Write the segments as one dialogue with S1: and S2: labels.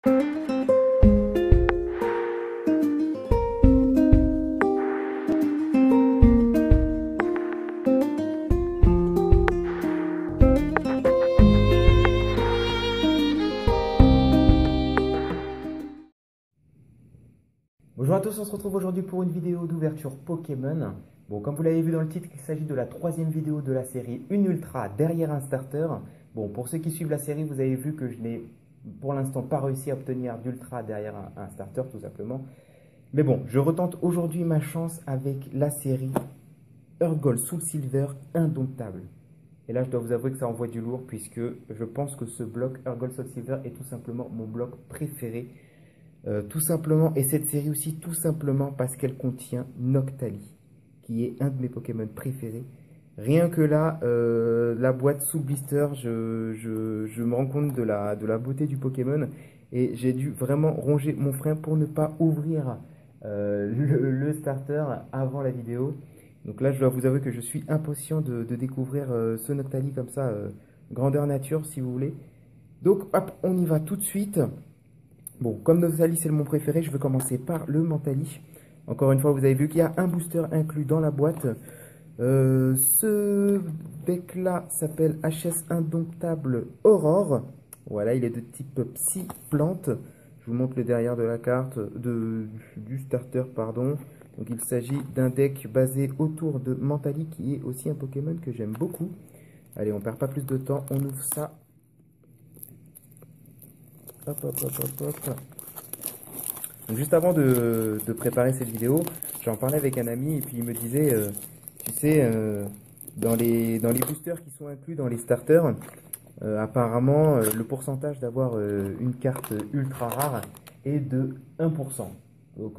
S1: Bonjour à tous, on se retrouve aujourd'hui pour une vidéo d'ouverture Pokémon. Bon, comme vous l'avez vu dans le titre, il s'agit de la troisième vidéo de la série Une Ultra derrière un starter. Bon, pour ceux qui suivent la série, vous avez vu que je n'ai pour l'instant pas réussi à obtenir d'Ultra derrière un starter, tout simplement. Mais bon, je retente aujourd'hui ma chance avec la série Urgold Soul Silver Indomptable. Et là, je dois vous avouer que ça envoie du lourd, puisque je pense que ce bloc Urgold Soul Silver est tout simplement mon bloc préféré. Tout simplement, et cette série aussi, tout simplement parce qu'elle contient Noctali, qui est un de mes Pokémon préférés. Rien que là, la boîte sous blister, je me rends compte de la beauté du Pokémon, et j'ai dû vraiment ronger mon frein pour ne pas ouvrir le starter avant la vidéo. Donc là, je dois vous avouer que je suis impatient de découvrir ce Noctali comme ça, grandeur nature si vous voulez. Donc hop, on y va tout de suite. Bon, comme Noctali c'est mon préféré, je vais commencer par le Mentali. Encore une fois, vous avez vu qu'il y a un booster inclus dans la boîte. Ce deck-là s'appelle HS Indomptable Aurore. Voilà, il est de type Psy-Plante. Je vous montre le derrière de la carte, du starter, pardon. Donc il s'agit d'un deck basé autour de Mentali, qui est aussi un Pokémon que j'aime beaucoup. Allez, on perd pas plus de temps, on ouvre ça. Hop, hop, hop, hop, hop. Donc juste avant de préparer cette vidéo, j'en parlais avec un ami et puis il me disait, tu sais, dans les boosters qui sont inclus dans les starters, apparemment le pourcentage d'avoir une carte ultra rare est de 1%. Donc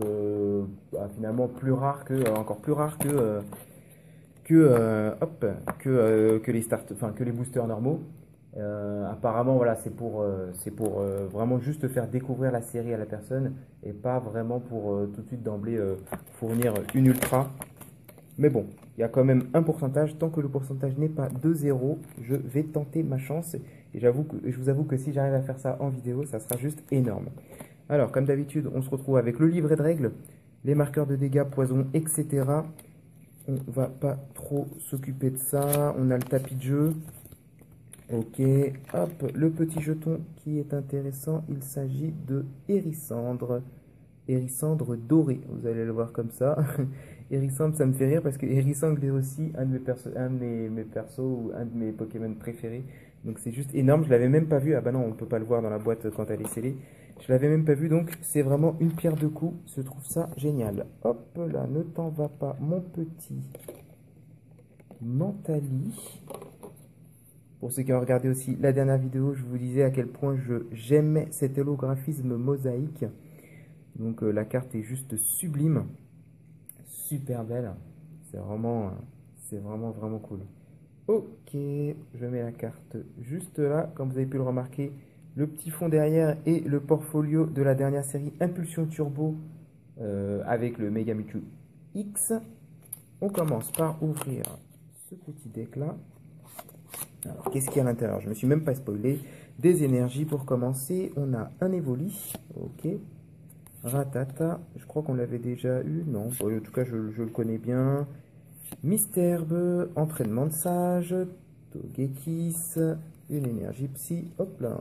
S1: finalement plus rare que, encore plus rare que les que les boosters normaux. Apparemment, voilà, c'est pour vraiment juste faire découvrir la série à la personne et pas vraiment pour tout de suite d'emblée fournir une ultra. Mais bon, il y a quand même un pourcentage. Tant que le pourcentage n'est pas de 0, je vais tenter ma chance. Et je vous avoue que si j'arrive à faire ça en vidéo, ça sera juste énorme. Alors, comme d'habitude, on se retrouve avec le livret de règles, les marqueurs de dégâts, poison, etc. On va pas trop s'occuper de ça. On a le tapis de jeu. Ok, hop, le petit jeton qui est intéressant, il s'agit de Hérissandre. Hérissandre doré, vous allez le voir comme ça. Hérissandre, ça me fait rire parce que Hérissandre est aussi un de mes persos ou un de mes Pokémon préférés. Donc c'est juste énorme, je l'avais même pas vu. Ah bah non, on peut pas le voir dans la boîte quand elle est scellée. Je l'avais même pas vu, donc c'est vraiment une pierre deux coups. Je trouve ça génial. Hop là, ne t'en va pas, mon petit Mentali. Pour ceux qui ont regardé aussi la dernière vidéo, je vous disais à quel point j'aimais cet holographisme mosaïque. Donc la carte est juste sublime. Super belle. C'est vraiment cool. Ok, je mets la carte juste là. Comme vous avez pu le remarquer, le petit fond derrière et le portfolio de la dernière série Impulsion Turbo avec le Mega Mewtwo X. On commence par ouvrir ce petit deck là. Alors, qu'est-ce qu'il y a à l'intérieur? Je ne me suis même pas spoilé. Des énergies pour commencer. On a un Evoli. Ok. Ratata. Je crois qu'on l'avait déjà eu. Non. En tout cas, je le connais bien. Misterbe. Entraînement de sage. Togekiss. Une énergie psy. Hop là.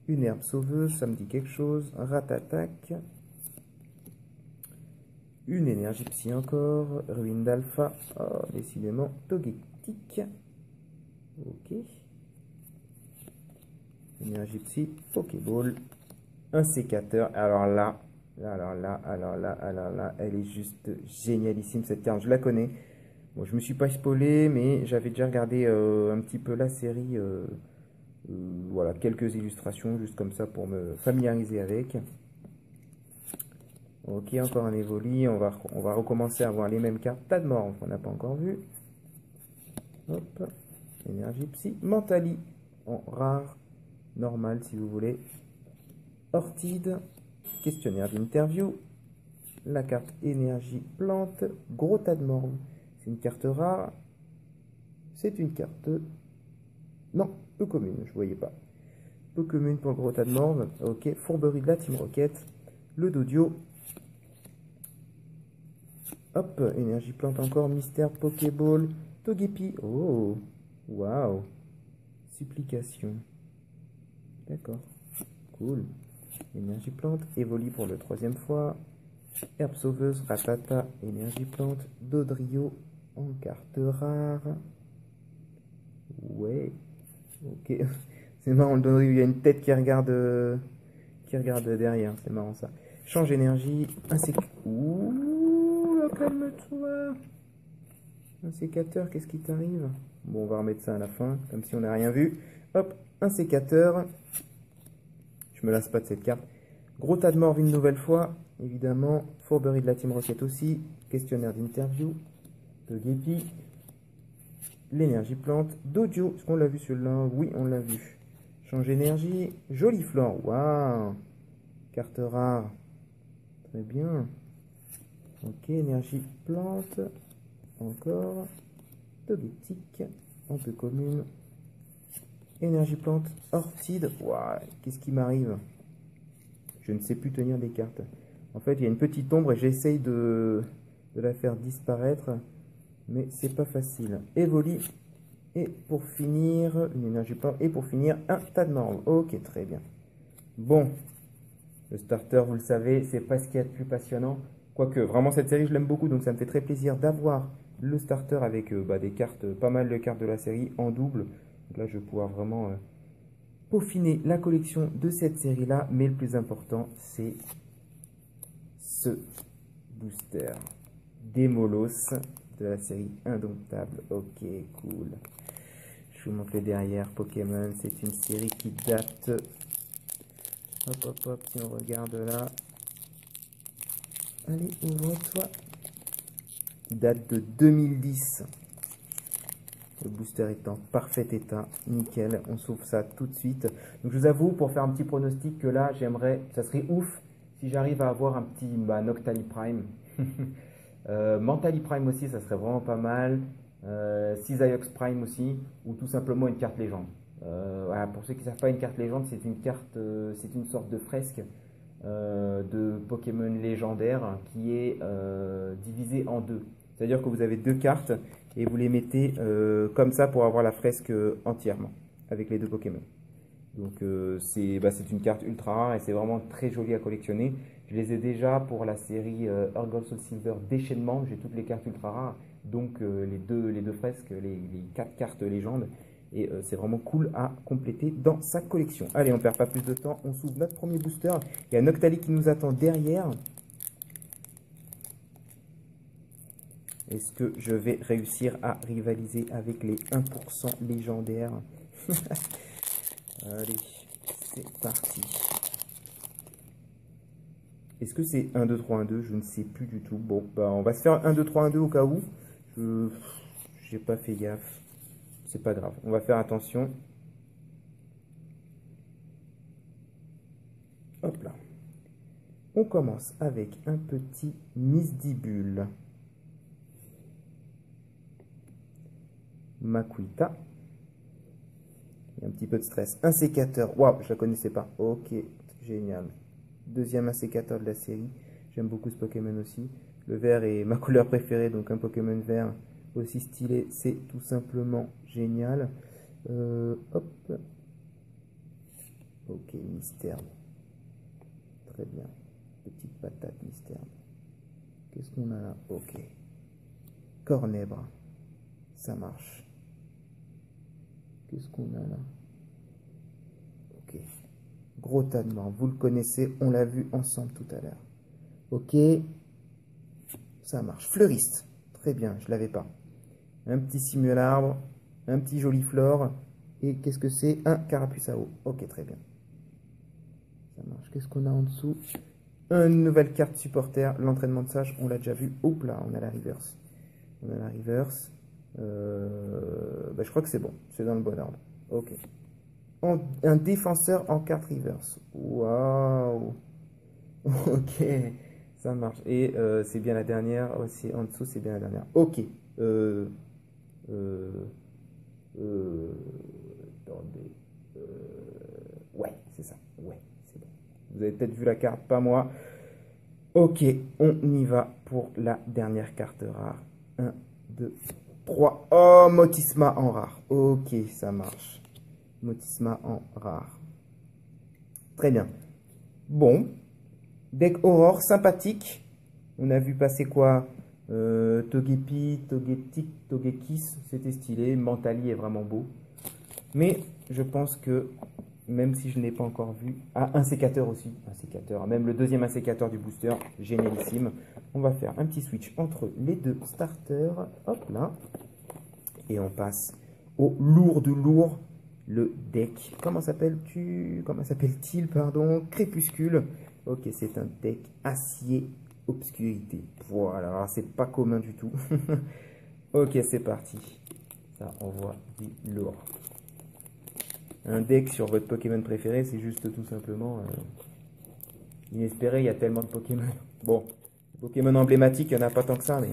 S1: Une herbe sauveuse. Ça me dit quelque chose. Ratatac. Une énergie psy encore. Ruine d'alpha. Oh, décidément. Togetic. Ok. Énergie psy, Pokéball, un sécateur. Alors là, elle est juste génialissime cette carte. Je la connais. Bon, je me suis pas spoilé, mais j'avais déjà regardé un petit peu la série. Voilà, quelques illustrations juste comme ça pour me familiariser avec. Ok, encore un Evoli. On va recommencer à voir les mêmes cartes. Tadmor, on n'a pas encore vu. Hop. Énergie psy, Mentali en rare, normal si vous voulez. Ortide, questionnaire d'interview, la carte énergie plante, gros tas de morve. C'est une carte rare. C'est une carte, non, peu commune, je voyais pas. Pokémon pour le gros tas de morve. Ok, Fourberie de la Team Rocket. Le Dodio. Hop, énergie plante encore. Mystère, Pokéball. Togepi. Oh, waouh. Supplication. D'accord, cool. Énergie plante. Evoli pour le 3e fois. Herbe sauveuse, Ratata, énergie plante. Dodrio en carte rare. Ouais, ok. C'est marrant, le Dodrio, il y a une tête qui regarde derrière. C'est marrant ça. Change énergie. Un sécateur. Ouh, calme-toi. Un sécateur, qu'est-ce qui t'arrive? Bon, on va remettre ça à la fin, comme si on n'a rien vu. Hop, un sécateur. Je me lasse pas de cette carte. Gros tas de morve une nouvelle fois, évidemment. Fourberie de la Team Rocket aussi. Questionnaire d'interview. Togepi. L'énergie plante. Dodio. Est-ce qu'on l'a vu celui-là? Oui, on l'a vu. Change énergie. Jolie flore. Waouh. Carte rare. Très bien. Ok, énergie plante. Encore. Togetic. Un peu commune. Énergie plante. Ortide. Waouh. Qu'est-ce qui m'arrive? Je ne sais plus tenir des cartes. En fait, il y a une petite ombre et j'essaye de la faire disparaître. Mais c'est pas facile. Evoli. Et pour finir, une énergie plante. Et pour finir, un tas de morve. Ok, très bien. Bon. Le starter, vous le savez, c'est pas ce qu'il y a de plus passionnant. Quoique, vraiment, cette série, je l'aime beaucoup. Donc, ça me fait très plaisir d'avoir le starter avec des cartes, pas mal de cartes de la série en double. Donc là, je vais pouvoir vraiment peaufiner la collection de cette série-là. Mais le plus important, c'est ce booster Démolos de la série Indomptable. Ok, cool. Je vous montre le derrière. Pokémon, c'est une série qui date... Hop, hop, hop, si on regarde là. Allez, ouvre-toi. Qui date de 2010. Le booster est en parfait état. Nickel, on s'ouvre ça tout de suite. Donc je vous avoue, pour faire un petit pronostic, que là, j'aimerais... Ça serait ouf si j'arrive à avoir un petit Noctali Prime. Mentali Prime aussi, ça serait vraiment pas mal. Cisaiox Prime aussi, ou tout simplement une carte légende. Voilà, pour ceux qui ne savent pas, une carte légende, c'est une carte, c'est une sorte de fresque de Pokémon légendaire qui est divisée en deux. C'est-à-dire que vous avez deux cartes et vous les mettez comme ça pour avoir la fresque entièrement avec les deux Pokémon. Donc c'est une carte ultra rare et c'est vraiment très joli à collectionner. Je les ai déjà pour la série Earth Gold Soul Silver déchaînement. J'ai toutes les cartes ultra rares, donc les deux fresques, les 4 cartes légendes. Et c'est vraiment cool à compléter dans sa collection. Allez, on perd pas plus de temps, on s'ouvre notre premier booster. Il y a Noctali qui nous attend derrière. Est-ce que je vais réussir à rivaliser avec les 1% légendaires? Allez, c'est parti. Est-ce que c'est 1, 2, 3, 1, 2? Je ne sais plus du tout. Bon, on va se faire 1, 2, 3, 1, 2 au cas où. J'ai pas fait gaffe. C'est pas grave. On va faire attention. Hop là. On commence avec un petit Misdibule. Makuita. Il y a un petit peu de stress. Un sécateur. Waouh, je la connaissais pas. Ok, génial. Deuxième sécateur de la série. J'aime beaucoup ce Pokémon aussi. Le vert est ma couleur préférée, donc un Pokémon vert aussi stylé, c'est tout simplement génial. Hop. Ok, mystère. Très bien. Petite patate mystère. Qu'est-ce qu'on a là? Ok. Cornèbre. Ça marche. Qu'est-ce qu'on a là? Ok. Gros tas de morts. Vous le connaissez, on l'a vu ensemble tout à l'heure. Ok. Ça marche. Fleuriste. Très bien, je l'avais pas. Un petit simularbre. Un petit joli flore. Et qu'est-ce que c'est? Un carapuce à eau. Ok, très bien. Ça marche. Qu'est-ce qu'on a en dessous? Une nouvelle carte supporter. L'entraînement de sage, on l'a déjà vu. Hop là, on a la reverse. On a la reverse. Je crois que c'est bon. C'est dans le bon ordre. Ok. Un défenseur en carte reverse. Waouh. Ok. Ça marche. Et c'est bien la dernière. Aussi en dessous, c'est bien la dernière. Ok. Attendez. Ouais. Vous avez peut-être vu la carte, pas moi. Ok, on y va pour la dernière carte rare. 1, 2, 3. Oh, Motisma en rare. Ok, ça marche. Motisma en rare. Très bien. Bon. Deck Aurore, sympathique. On a vu passer quoi? Togepi, Togetic, Togekis, c'était stylé. Mentali est vraiment beau. Mais je pense que, même si je ne l'ai pas encore vu, un sécateur aussi. Un sécateur, même le deuxième insécateur du booster, génialissime. On va faire un petit switch entre les deux starters. Hop là. Et on passe au lourd de lourd, le deck. Comment s'appelle-t-il, pardon? Crépuscule. Ok, c'est un deck acier obscurité. Voilà, c'est pas commun du tout. Ok, c'est parti. Ça envoie du lourd. Un deck sur votre Pokémon préféré, c'est juste tout simplement inespéré. Il y a tellement de Pokémon. Bon, Pokémon emblématiques, il n'y en a pas tant que ça, mais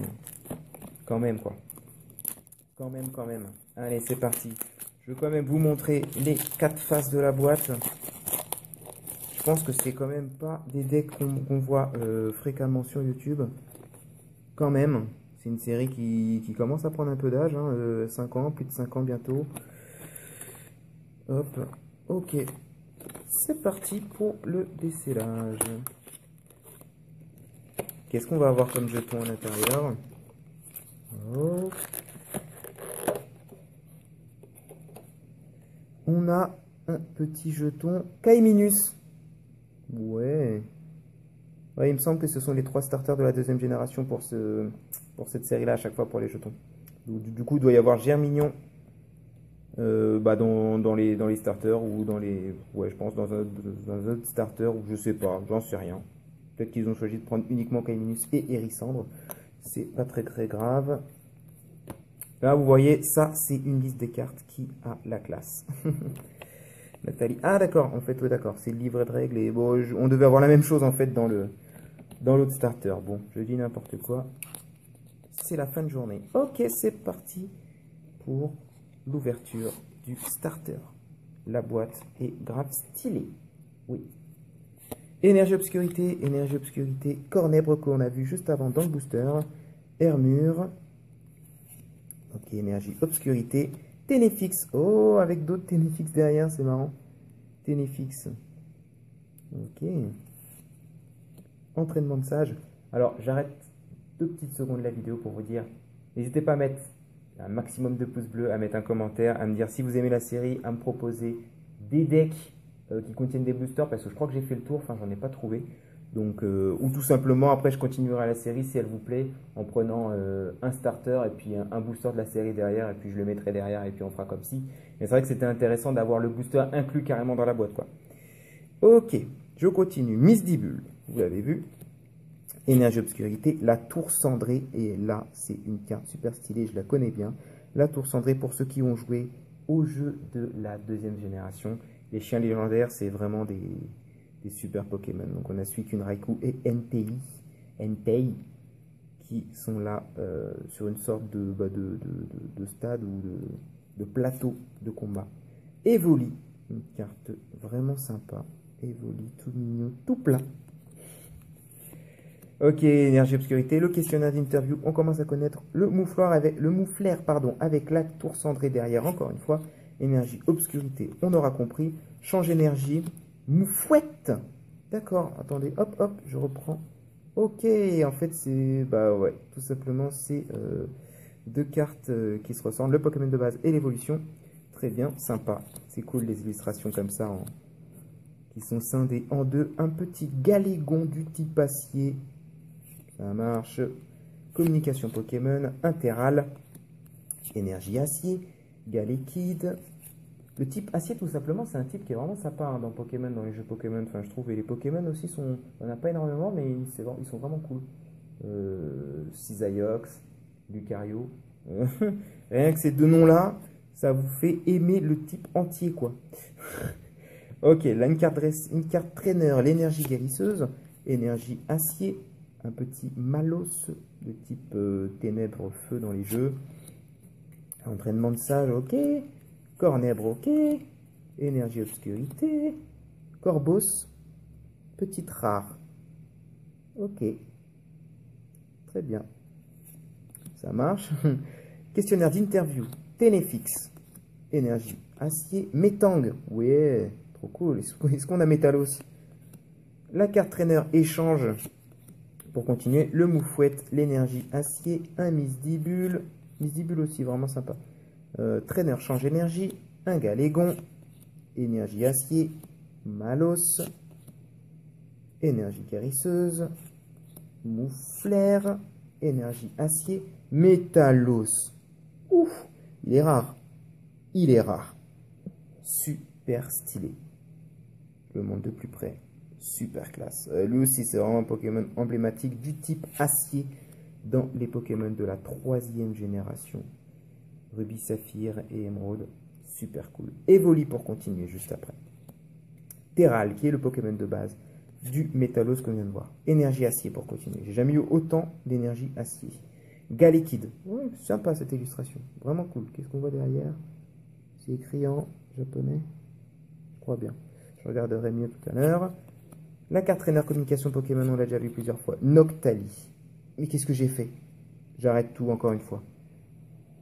S1: quand même, quoi. Quand même. Allez, c'est parti. Je vais quand même vous montrer les 4 faces de la boîte. Je pense que c'est quand même pas des decks qu'on voit fréquemment sur YouTube. Quand même, c'est une série qui commence à prendre un peu d'âge. 5 ans, plus de 5 ans bientôt. Hop, ok. C'est parti pour le décellage. Qu'est-ce qu'on va avoir comme jeton à l'intérieur? Oh. On a un petit jeton Kaiminus. Ouais. Ouais, il me semble que ce sont les 3 starters de la deuxième génération pour cette série-là à chaque fois pour les jetons. Du coup, il doit y avoir Germignon dans les starters ou dans les... Ouais, je pense dans un autre starter ou je sais pas, j'en sais rien. Peut-être qu'ils ont choisi de prendre uniquement Kaiminus et Hérissandre. C'est pas très grave. Là, vous voyez, ça, c'est une liste des cartes qui a la classe. Nathalie. Ah, d'accord, en fait, ouais, d'accord. C'est le livret de règles. Et bon, on devait avoir la même chose, en fait, dans l'autre starter. Bon, je dis n'importe quoi. C'est la fin de journée. Ok, c'est parti pour l'ouverture du starter. La boîte est grave stylée. Oui. Énergie obscurité, Cornèbre qu'on a vu juste avant dans le booster. Hermure. Ok, énergie obscurité. Ténéfix. Oh, avec d'autres Ténéfix derrière, c'est marrant. Ténéfix. Ok. Entraînement de sage. Alors, j'arrête 2 petites secondes la vidéo pour vous dire, n'hésitez pas à mettre un maximum de pouces bleus, à mettre un commentaire, à me dire si vous aimez la série, à me proposer des decks qui contiennent des boosters, parce que je crois que j'ai fait le tour, enfin, j'en ai pas trouvé. Donc, ou tout simplement, après, je continuerai la série si elle vous plaît, en prenant un starter et puis un booster de la série derrière, et puis je le mettrai derrière, et puis on fera comme si. Mais c'est vrai que c'était intéressant d'avoir le booster inclus carrément dans la boîte, quoi. Ok, je continue. Misdibule, vous l'avez vu. Énergie obscurité, la tour cendrée, et là, c'est une carte super stylée, je la connais bien. La tour cendrée, pour ceux qui ont joué au jeu de la deuxième génération. Les chiens légendaires, c'est vraiment des super Pokémon. Donc on a Suicune, Raikou et Entei qui sont là sur une sorte de stade ou de plateau de combat. Evoli, une carte vraiment sympa. Evoli, tout mignon, tout plein. Ok, énergie obscurité, le questionnaire d'interview, on commence à connaître le moufleur avec la tour cendrée derrière, encore une fois. Énergie obscurité, on aura compris. Change énergie, moufouette. D'accord, attendez, hop, je reprends. Ok, en fait, c'est... Bah ouais, tout simplement, c'est 2 cartes qui se ressemblent, le Pokémon de base et l'évolution. Très bien, sympa. C'est cool les illustrations comme ça, qui sont scindées en 2. Un petit galégon du type acier. Ça marche. Communication Pokémon, Interal, énergie acier, Galekid. Le type acier, tout simplement, c'est un type qui est vraiment sympa dans Pokémon, dans les jeux Pokémon. Enfin, je trouve. Et les Pokémon aussi sont. On n'a pas énormément, mais ils sont vraiment cool. Cisaiox, Lucario. Rien que ces 2 noms-là, ça vous fait aimer le type entier, quoi. Ok, là, une carte traîneur, l'énergie guérisseuse, énergie acier, un petit Malos de type ténèbres, feu dans les jeux. Entraînement de sage, ok. Cornèbre, ok. Énergie obscurité. Corbos. Petite rare. Ok. Très bien. Ça marche. Questionnaire d'interview. Ténéfix. Énergie. Acier. Métang. Ouais. Trop cool. Est-ce qu'on a Métalos? La carte trainer échange. Pour continuer. Le moufouette. L'énergie. Acier. Un misdibule. Misdibule aussi. Vraiment sympa. Trainer change énergie. Un galégon. Énergie acier. Malos. Énergie guérisseuse. Mouflère. Énergie acier. Métalos. Ouf. Il est rare. Il est rare. Super stylé. Je le montre de plus près. Super classe. Lui aussi, c'est vraiment un Pokémon emblématique du type acier dans les Pokémon de la 3e génération. Rubis, Saphir et Émeraude. Super cool. Evoli pour continuer juste après. Terral, qui est le Pokémon de base du Métalos qu'on vient de voir. Énergie acier pour continuer. J'ai jamais eu autant d'énergie acier. Galekid. Ouais, sympa cette illustration. Vraiment cool. Qu'est-ce qu'on voit derrière? C'est écrit en japonais. Je crois bien. Je regarderai mieux tout à l'heure. La carte trainer communication Pokémon, on l'a déjà vu plusieurs fois. Noctali. Mais qu'est-ce que j'ai fait? J'arrête tout encore une fois.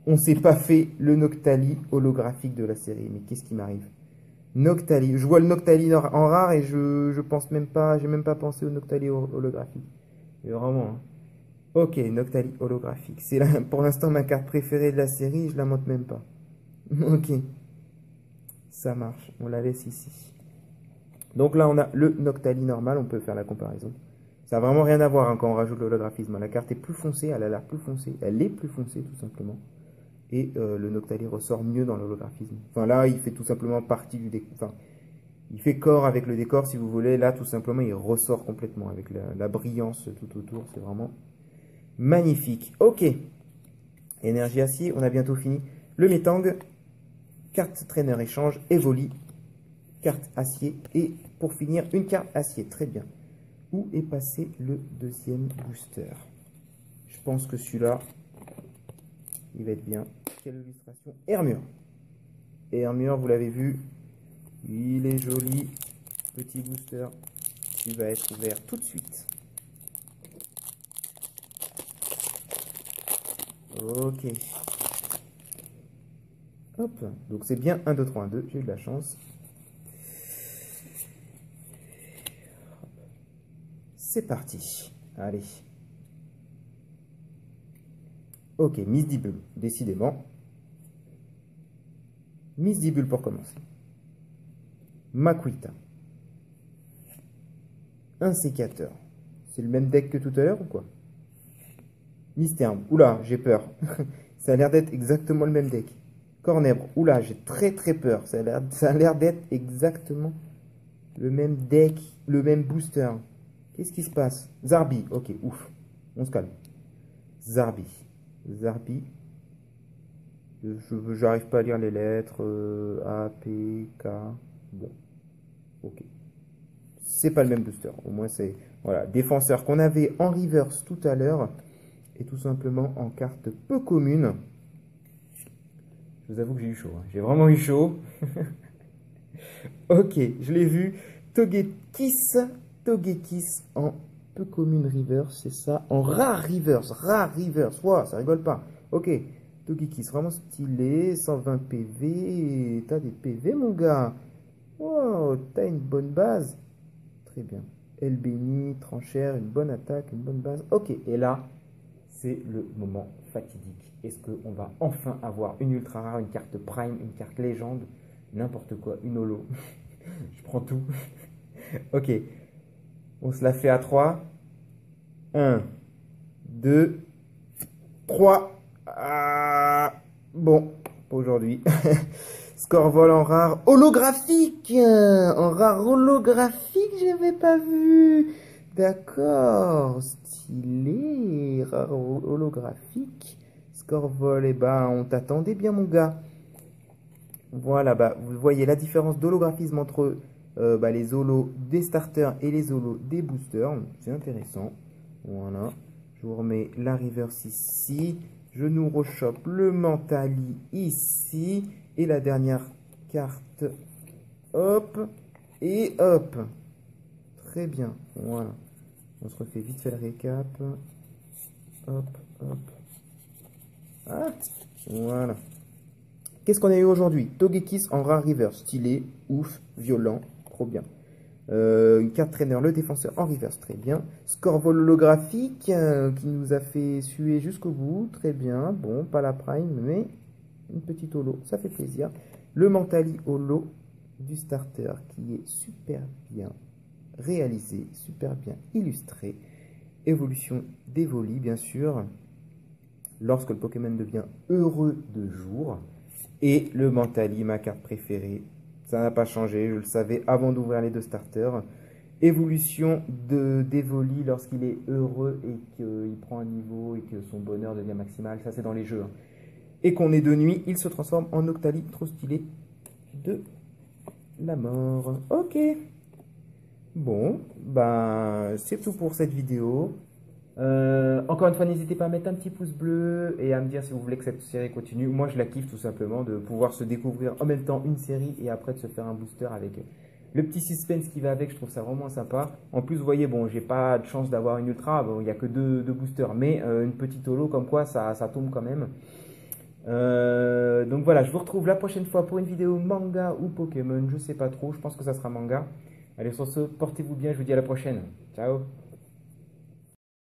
S1: On s'est pas fait le Noctali holographique de la série. Mais qu'est-ce qui m'arrive? Noctali. Je vois le Noctali en rare et je pense même pas. J'ai même pas pensé au Noctali holographique. Mais vraiment. Hein. Ok, Noctali holographique. C'est pour l'instant ma carte préférée de la série. Je la montre même pas. Ok. Ça marche. On la laisse ici. Donc là, on a le Noctali normal. On peut faire la comparaison. Ça n'a vraiment rien à voir hein, quand on rajoute l'holographisme. La carte est plus foncée. Elle a l'air plus foncée. Elle est plus foncée, tout simplement. Et le Noctali ressort mieux dans l'holographisme. Enfin là, il fait tout simplement partie du décor. Enfin, il fait corps avec le décor, si vous voulez. Là, tout simplement, il ressort complètement avec la brillance tout autour. C'est vraiment magnifique. Ok. Énergie acier, on a bientôt fini. Le Métang. Carte trainer échange. Evoli. Carte acier. Et pour finir, une carte acier. Très bien. Où est passé le deuxième booster? Je pense que celui-là, il va être bien. Quelle illustration? Hermure. Hermure, vous l'avez vu. Il est joli. Petit booster qui va être ouvert tout de suite. Ok. Hop. Donc c'est bien 1, 2, 3, 1, 2. J'ai eu de la chance. C'est parti. Allez. Ok, Misdibule. Décidément. Misdibule pour commencer. Makuita. Un sécateur. C'est le même deck que tout à l'heure ou quoi? Mystère. Oula, j'ai peur. Ça a l'air d'être exactement le même deck. Cornèbre. Oula, j'ai très peur. Ça a l'air d'être exactement le même deck, le même booster. Qu'est-ce qui se passe? Zarbi. Ok, ouf. On se calme. Zarbi. Zarbi. J'arrive pas à lire les lettres. A, P, K. Bon. Ok. C'est pas le même booster. Au moins, c'est... Voilà. Défenseur qu'on avait en reverse tout à l'heure. Et tout simplement en carte peu commune. Je vous avoue que j'ai eu chaud. Hein. J'ai vraiment eu chaud. Ok, je l'ai vu. Togekiss. Togekiss en peu commune reverse, c'est ça. En rare reverse. Rare reverse. Wow, ça rigole pas. Ok. Togekiss, vraiment stylé. 120 PV. T'as des PV, mon gars. Wow, t'as une bonne base. Très bien. Elle bénit, tranchère, une bonne attaque, une bonne base. Ok, et là, c'est le moment fatidique. Est-ce qu'on va enfin avoir une ultra rare, une carte prime, une carte légende, n'importe quoi, une holo? Je prends tout. Ok. On se la fait à 3. 1, 2, 3. Ah, bon, pas aujourd'hui. Scorvol en rare holographique. En rare holographique, j'avais pas vu. D'accord. Stylé. Rare holographique. Scorvol, eh ben, on t'attendait bien, mon gars. Voilà, bah, vous voyez la différence d'holographisme entre les holos des starters et les holos des boosters. C'est intéressant. Voilà. Je vous remets la reverse ici. Je nous rechoppe le Mentali ici. Et la dernière carte. Hop. Et hop. très bien. Voilà. On se refait vite fait le récap. Hop, hop. Ah, voilà. Qu'est-ce qu'on a eu aujourd'hui? Togekiss en rare reverse. Stylé, ouf, violent, trop bien. Une carte traîneur, le défenseur en reverse, très bien. Scorvol holographique qui nous a fait suer jusqu'au bout, très bien. Bon, pas la prime, mais une petite holo, ça fait plaisir. Le Mentali holo du starter qui est super bien réalisé, super bien illustré. Évolution d'Evoli, bien sûr, lorsque le Pokémon devient heureux de jour. Et le Mentali, ma carte préférée. Ça n'a pas changé, je le savais avant d'ouvrir les deux starters. Évolution d'Evoli lorsqu'il est heureux et qu'il prend un niveau et que son bonheur devient maximal. Ça, c'est dans les jeux. Et qu'on est de nuit, il se transforme en Octali, trop stylé, de la mort. Ok. Bon, ben, c'est tout pour cette vidéo. Encore une fois, n'hésitez pas à mettre un petit pouce bleu et à me dire si vous voulez que cette série continue. Moi, je la kiffe tout simplement de pouvoir se découvrir en même temps une série et après de se faire un booster avec le petit suspense qui va avec. Je trouve ça vraiment sympa. En plus, vous voyez, bon, j'ai pas de chance d'avoir une ultra. Bon, il n'y a que deux boosters, mais une petite holo comme quoi ça tombe quand même. Donc voilà, je vous retrouve la prochaine fois pour une vidéo manga ou Pokémon. Je sais pas trop. Je pense que ça sera manga. Allez, sur ce, portez-vous bien. Je vous dis à la prochaine. Ciao.